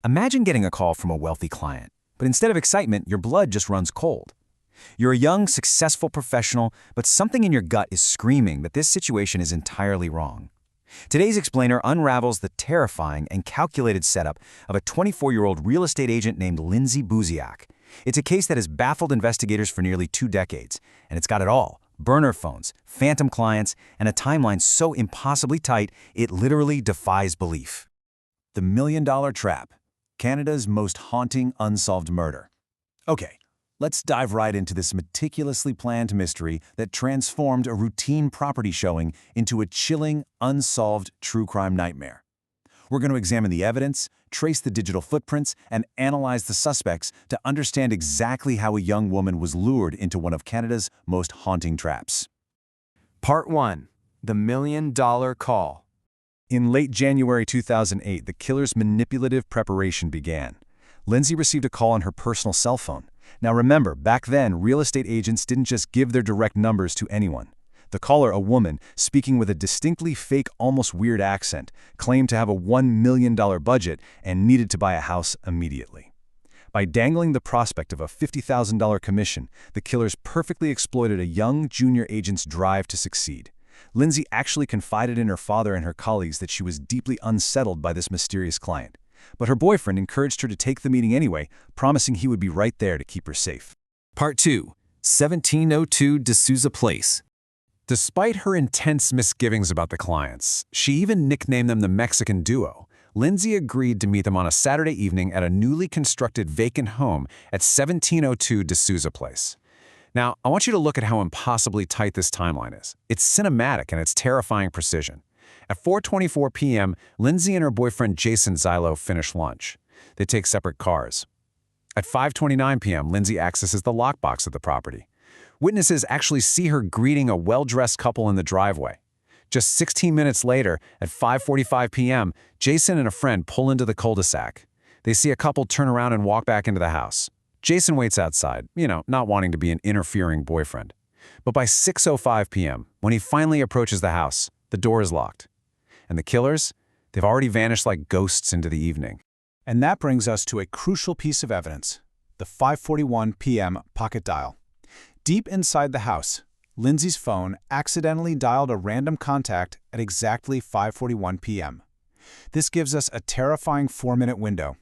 Imagine getting a call from a wealthy client, but instead of excitement, your blood just runs cold. You're a young, successful professional, but something in your gut is screaming that this situation is entirely wrong. Today's explainer unravels the terrifying and calculated setup of a 24-year-old real estate agent named Lindsay Buziak. It's a case that has baffled investigators for nearly 2 decades, and it's got it all: burner phones, phantom clients, and a timeline so impossibly tight it literally defies belief. The million-dollar trap. Canada's most haunting unsolved murder. Okay, let's dive right into this meticulously planned mystery that transformed a routine property showing into a chilling, unsolved true crime nightmare. We're going to examine the evidence, trace the digital footprints, and analyze the suspects to understand exactly how a young woman was lured into one of Canada's most haunting traps. Part 1. The Million-Dollar Call. In late January 2008, the killer's manipulative preparation began. Lindsay received a call on her personal cell phone. Now remember, back then, real estate agents didn't just give their direct numbers to anyone. The caller, a woman, speaking with a distinctly fake, almost weird accent, claimed to have a $1 million budget and needed to buy a house immediately. By dangling the prospect of a $50,000 commission, the killers perfectly exploited a young junior agent's drive to succeed. Lindsay actually confided in her father and her colleagues that she was deeply unsettled by this mysterious client. But her boyfriend encouraged her to take the meeting anyway, promising he would be right there to keep her safe. Part 2. 1702 D'Souza Place. Despite her intense misgivings about the clients, she even nicknamed them the Mexican Duo. Lindsay agreed to meet them on a Saturday evening at a newly constructed vacant home at 1702 D'Souza Place. Now, I want you to look at how impossibly tight this timeline is. It's cinematic in its terrifying precision. At 4:24 p.m., Lindsay and her boyfriend Jason Zylo finish lunch. They take separate cars. At 5:29 p.m., Lindsay accesses the lockbox of the property. Witnesses actually see her greeting a well-dressed couple in the driveway. Just 16 minutes later, at 5:45 p.m., Jason and a friend pull into the cul-de-sac. They see a couple turn around and walk back into the house. Jason waits outside, not wanting to be an interfering boyfriend. But by 6:05 p.m., when he finally approaches the house, the door is locked. And the killers? They've already vanished like ghosts into the evening. And that brings us to a crucial piece of evidence: the 5:41 p.m. pocket dial. Deep inside the house, Lindsay's phone accidentally dialed a random contact at exactly 5:41 p.m. This gives us a terrifying 4-minute window.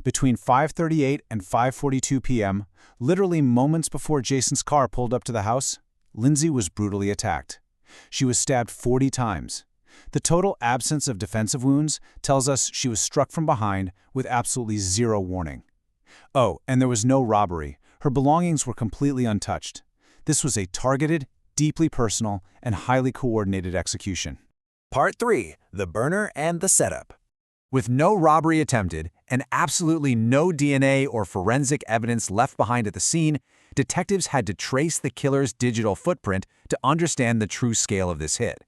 Between 5:38 and 5:42 p.m., literally moments before Jason's car pulled up to the house, Lindsay was brutally attacked. She was stabbed 40 times. The total absence of defensive wounds tells us she was struck from behind with absolutely zero warning. Oh, and there was no robbery. Her belongings were completely untouched. This was a targeted, deeply personal, and highly coordinated execution. Part 3. The Burner and the Setup. With no robbery attempted and absolutely no DNA or forensic evidence left behind at the scene, detectives had to trace the killer's digital footprint to understand the true scale of this hit.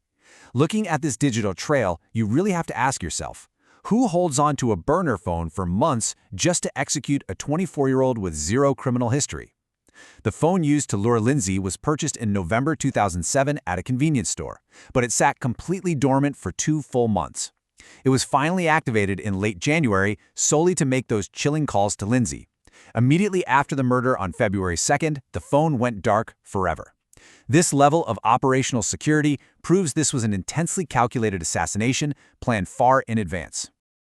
Looking at this digital trail, you really have to ask yourself, who holds on to a burner phone for months just to execute a 24-year-old with zero criminal history? The phone used to lure Lindsay was purchased in November 2007 at a convenience store, but it sat completely dormant for 2 full months. It was finally activated in late January solely to make those chilling calls to Lindsay. Immediately after the murder on February 2nd, the phone went dark forever. This level of operational security proves this was an intensely calculated assassination planned far in advance.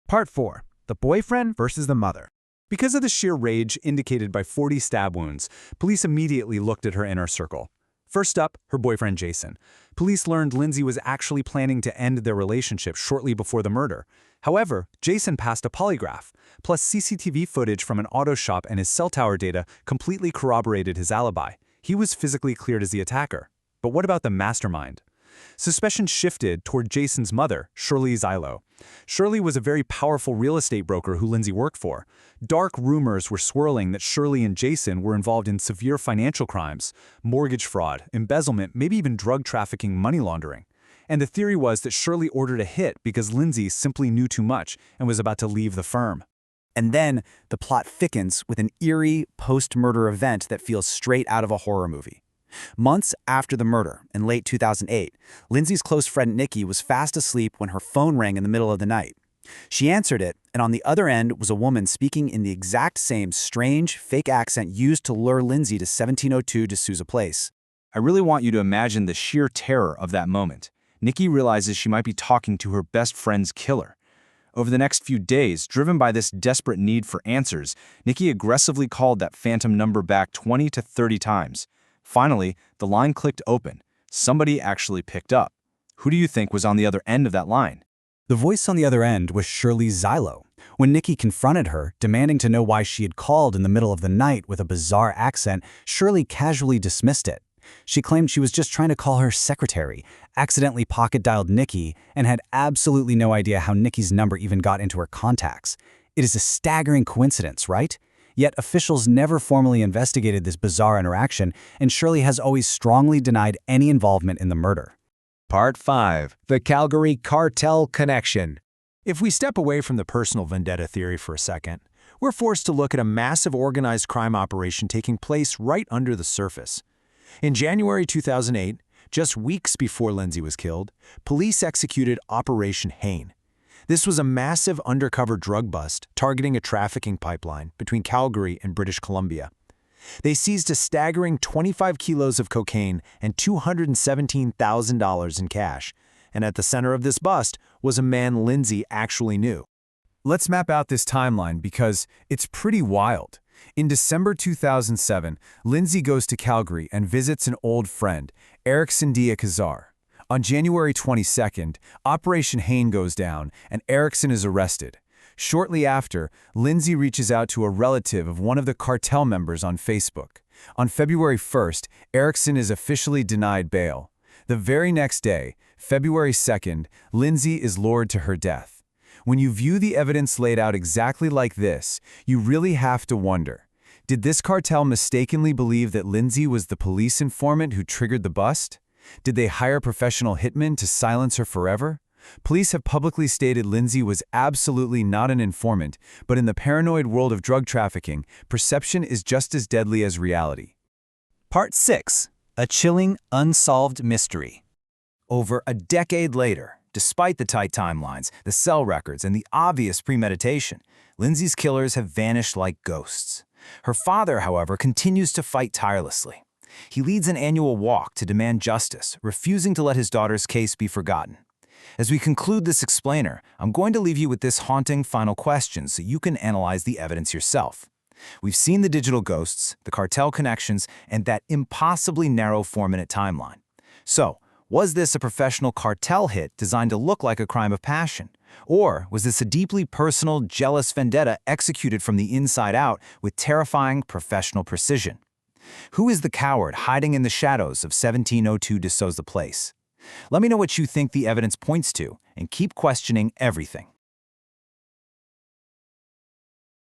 Part 4. The Boyfriend versus the Mother. Because of the sheer rage indicated by 40 stab wounds, police immediately looked at her inner circle. First up, her boyfriend Jason. Police learned Lindsay was actually planning to end their relationship shortly before the murder. However, Jason passed a polygraph, plus CCTV footage from an auto shop and his cell tower data completely corroborated his alibi. He was physically cleared as the attacker. But what about the mastermind? Suspicion shifted toward Jason's mother, Shirley Zylo. Shirley was a very powerful real estate broker who Lindsay worked for. Dark rumors were swirling that Shirley and Jason were involved in severe financial crimes, mortgage fraud, embezzlement, maybe even drug trafficking, money laundering. And the theory was that Shirley ordered a hit because Lindsay simply knew too much and was about to leave the firm. And then the plot thickens with an eerie post-murder event that feels straight out of a horror movie. Months after the murder, in late 2008, Lindsay's close friend Nikki was fast asleep when her phone rang in the middle of the night. She answered it, and on the other end was a woman speaking in the exact same strange, fake accent used to lure Lindsay to 1702 D'Souza Place. I really want you to imagine the sheer terror of that moment. Nikki realizes she might be talking to her best friend's killer. Over the next few days, driven by this desperate need for answers, Nikki aggressively called that phantom number back 20 to 30 times. Finally, the line clicked open. Somebody actually picked up. Who do you think was on the other end of that line? The voice on the other end was Shirley Zylo. When Nikki confronted her, demanding to know why she had called in the middle of the night with a bizarre accent, Shirley casually dismissed it. She claimed she was just trying to call her secretary, accidentally pocket-dialed Nikki, and had absolutely no idea how Nikki's number even got into her contacts. It is a staggering coincidence, right? Yet officials never formally investigated this bizarre interaction, and Shirley has always strongly denied any involvement in the murder. Part 5. The Calgary Cartel Connection. If we step away from the personal vendetta theory for a second, we're forced to look at a massive organized crime operation taking place right under the surface. In January 2008, just weeks before Lindsay was killed, police executed Operation Hain. This was a massive undercover drug bust targeting a trafficking pipeline between Calgary and British Columbia. They seized a staggering 25 kilos of cocaine and $217,000 in cash, and at the center of this bust was a man Lindsay actually knew. Let's map out this timeline because it's pretty wild. In December 2007, Lindsay goes to Calgary and visits an old friend, Erickson Kazar. On January 22nd, Operation Hain goes down and Erickson is arrested. Shortly after, Lindsay reaches out to a relative of one of the cartel members on Facebook. On February 1st, Erickson is officially denied bail. The very next day, February 2nd, Lindsay is lured to her death. When you view the evidence laid out exactly like this, you really have to wonder, did this cartel mistakenly believe that Lindsay was the police informant who triggered the bust? Did they hire professional hitmen to silence her forever? Police have publicly stated Lindsay was absolutely not an informant, but in the paranoid world of drug trafficking, perception is just as deadly as reality. Part 6. A chilling, unsolved mystery. Over a decade later, despite the tight timelines, the cell records, and the obvious premeditation, Lindsay's killers have vanished like ghosts. Her father, however, continues to fight tirelessly. He leads an annual walk to demand justice, refusing to let his daughter's case be forgotten. As we conclude this explainer, I'm going to leave you with this haunting final question so you can analyze the evidence yourself. We've seen the digital ghosts, the cartel connections, and that impossibly narrow 4-minute timeline. So, was this a professional cartel hit designed to look like a crime of passion? Or was this a deeply personal, jealous vendetta executed from the inside out with terrifying professional precision? Who is the coward hiding in the shadows of 1702 D'Souza Place? Let me know what you think the evidence points to, and keep questioning everything.